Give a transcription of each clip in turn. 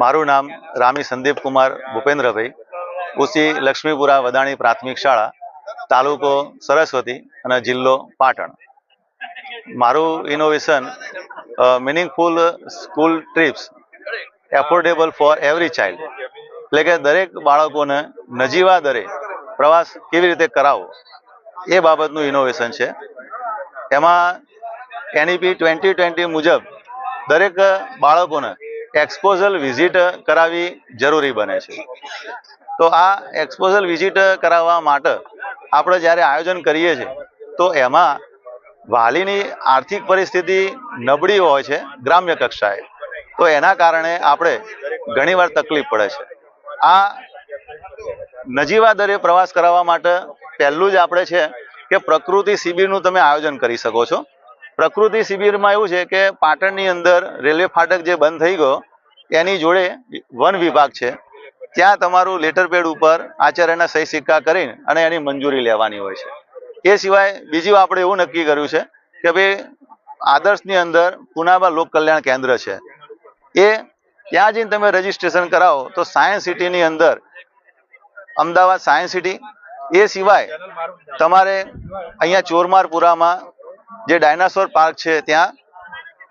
મારું નામ રામી સંદીપ કુમાર ભૂપેન્દ્રભાઈ, ઉસી લક્ષ્મીપુરા વદાણી પ્રાથમિક શાળા, તાલુકો સરસ્વતી અને જિલ્લો પાટણ. મારું innovation meaningful school TRIPS affordable for every child, એટલે કે દરેક બાળકોને નજીવા દરે પ્રવાસ કેવી રીતે કરાવવો એ બાબતનું ઇનોવેશન છે. એમાં NEP 2020 મુજબ દરેક બાળકોને એક્સપોઝલ વિઝિટ કરાવવી જરૂરી બને છે. તો આ એક્સપોઝલ વિઝિટ કરાવવા માટે આપણે જ્યારે આયોજન કરીએ છીએ તો એમાં વાલીની આર્થિક પરિસ્થિતિ નબળી હોય છે ગ્રામ્ય કક્ષાએ, તો એના કારણે આપણે ઘણીવાર તકલીફ પડે છે. આ નજીવા દરે પ્રવાસ કરાવવા માટે પહેલું જ આપણે છે કે પ્રકૃતિ શિબિરનું તમે આયોજન કરી શકો છો. પ્રકૃતિ શિબિરમાં એવું છે કે પાટણની અંદર રેલવે ફાટક જે બંધ થઈ ગયો એની જોડે વન વિભાગ છે, ત્યાં તમારું લેટર પેડ ઉપર આચાર્યના સહી સિક્કા કરીને અને એની મંજૂરી લેવાની હોય છે. એ સિવાય બીજું આપણે એવું નક્કી કર્યું છે કે ભાઈ આદર્શની અંદર પુનાબા લોક કલ્યાણ કેન્દ્ર છે, એ ત્યાં જઈને તમે રજીસ્ટ્રેશન કરાવો તો સાયન્સ સિટીની અંદર અમદાવાદ સાયન્સ સિટી, એ સિવાય તમારે અહીંયા ચોરમારપુરામાં જે ડાયનાસોર પાર્ક છે ત્યાં,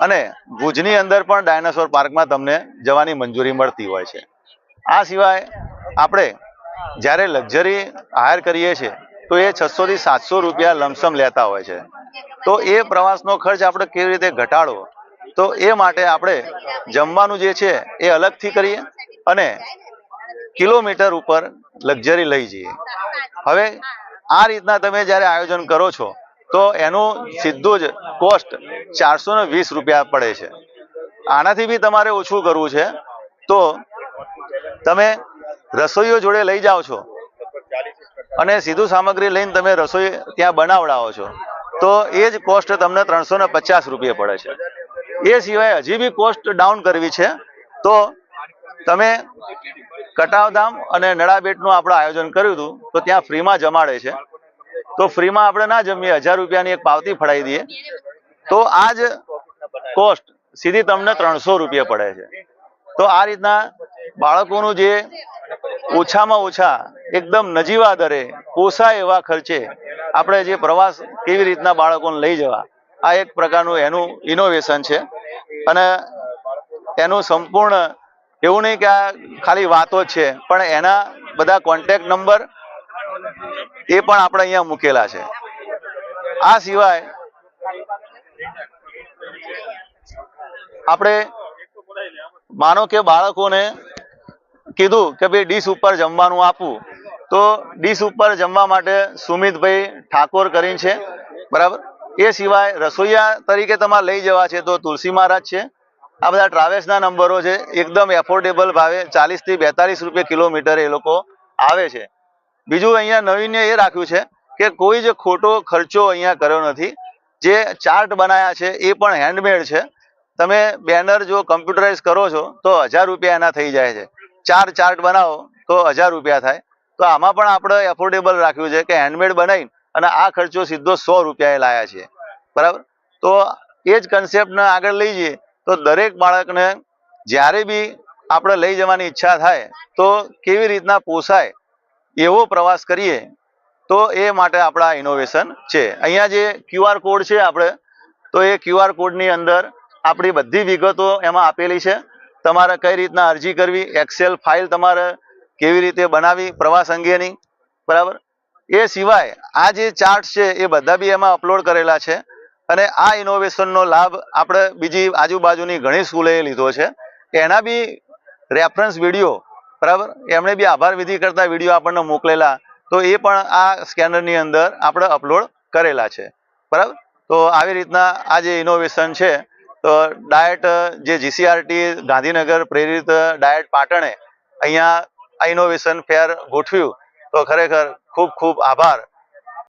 અને ભુજની અંદર પણ ડાયનાસોર પાર્કમાં તમને જવાની મંજૂરી મળતી હોય છે. આ સિવાય આપણે જ્યારે લક્ઝરી હાયર કરીએ છીએ તો એ 600 થી 700 રૂપિયા લમસમ લેતા હોય છે. તો એ પ્રવાસનો ખર્ચ આપણે કેવી રીતે ઘટાડવો, તો એ માટે આપણે જમવાનું જે છે એ અલગથી કરીએ અને કિલોમીટર ઉપર લક્ઝરી લઈ જઈએ. હવે આ રીતના તમે જ્યારે આયોજન કરો છો તો એનું સીધું જ કોસ્ટ 420 રૂપિયા પડે છે. આનાથી બી તમારે ઓછું કરવું છે તો તમે રસોઈઓ જોડે લઈ જાઓ છો અને સીધું સામગ્રી લઈને તમે રસોઈ ત્યાં બનાવડાવો છો તો એ જ કોસ્ટ તમને 350 રૂપિયા પડે છે. એ સિવાય હજી બી કોસ્ટ ડાઉન કરવી છે તો તમે કટાવધામ અને નળાબેટનું આપણે આયોજન કર્યું હતું તો ત્યાં ફ્રીમાં જમાડે છે, તો ફ્રીમાં આપણે ના જમીએ, 1000 રૂપિયાની એક પાવતી ફડાવી દઈએ તો આ જ કોસ્ટ સીધી તમને 300 રૂપિયા પડે છે. તો આ રીતના બાળકોનું જે ઓછામાં ઓછા એકદમ નજીવા દરે પોસાય એવા ખર્ચે આપણે જે પ્રવાસ કેવી રીતના બાળકોને લઈ જવા, આ એક પ્રકારનું એનું ઇનોવેશન છે. અને એનું સંપૂર્ણ એવું નહીં કે આ ખાલી વાતો જ છે, પણ એના બધા કોન્ટેક્ટ નંબર એ પણ આપણે અહીંયા મૂકેલા છે. આ સિવાય આપણે માનો કે બાળકોને કીધું કે ભાઈ ડીશ ઉપર જમવાનું આપવું, તો ડીશ ઉપર જમવા માટે સુમિતભાઈ ઠાકોર કરીને છે, બરાબર. એ સિવાય રસોઈયા તરીકે તમારે લઈ જવા છે તો તુલસી મહારાજ છે. આ બધા ટ્રાવેલ્સના નંબરો છે, એકદમ એફોર્ડેબલ ભાવે 40 થી 42 રૂપિયા કિલોમીટર એ લોકો આવે છે. બીજું અહીંયા નવીન્ય એ રાખ્યું છે કે કોઈ જ ખોટો ખર્ચો અહીંયા કર્યો નથી. જે ચાર્ટ બનાવ્યા છે એ પણ હેન્ડમેડ છે. તમે બેનર જો કમ્પ્યુટરાઇઝ કરો છો તો 1000 રૂપિયા એના થઈ જાય છે. 4 ચાર્ટ બનાવો તો 1000 રૂપિયા થાય. તો આમાં પણ આપણે એફોર્ડેબલ રાખ્યું છે કે હેન્ડમેડ બનાવી અને આ ખર્ચો સીધો 100 રૂપિયા લાયા છે, બરાબર. તો એ જ કન્સેપ્ટને આગળ લઈ જઈએ તો દરેક બાળકને જ્યારે બી આપણે લઈ જવાની ઈચ્છા થાય તો કેવી રીતના પોસાય એવો પ્રવાસ કરીએ, તો એ માટે આપણા ઇનોવેશન છે. અહીંયા જે QR કોડ છે આપણે, તો એ QR કોડની અંદર આપણી બધી વિગતો એમાં આપેલી છે. તમારે કઈ રીતના અરજી કરવી, એક્સેલ ફાઇલ તમારે કેવી રીતે બનાવી પ્રવાસ અંગેની, બરાબર. એ સિવાય આ જે ચાર્ટ છે એ બધા બી એમાં અપલોડ કરેલા છે. અને આ ઇનોવેશનનો લાભ આપણે બીજી આજુબાજુની ઘણી સ્કૂલે લીધો છે. એના બી રેફરન્સ વિડીયો, બરાબર, એમણે બી આભાર વિધિ કરતા વિડીયો આપણને મોકલેલા, તો એ પણ આ સ્કેનરની અંદર આપણે અપલોડ કરેલા છે, બરાબર. તો આવી રીતના આ જે ઇનોવેશન છે, તો ડાયટ જે GCRT ગાંધીનગર પ્રેરિત ડાયટ પાટણે અહીંયા આ ઇનોવેશન ફેર ગોઠવ્યું, તો ખરેખર ખૂબ ખૂબ આભાર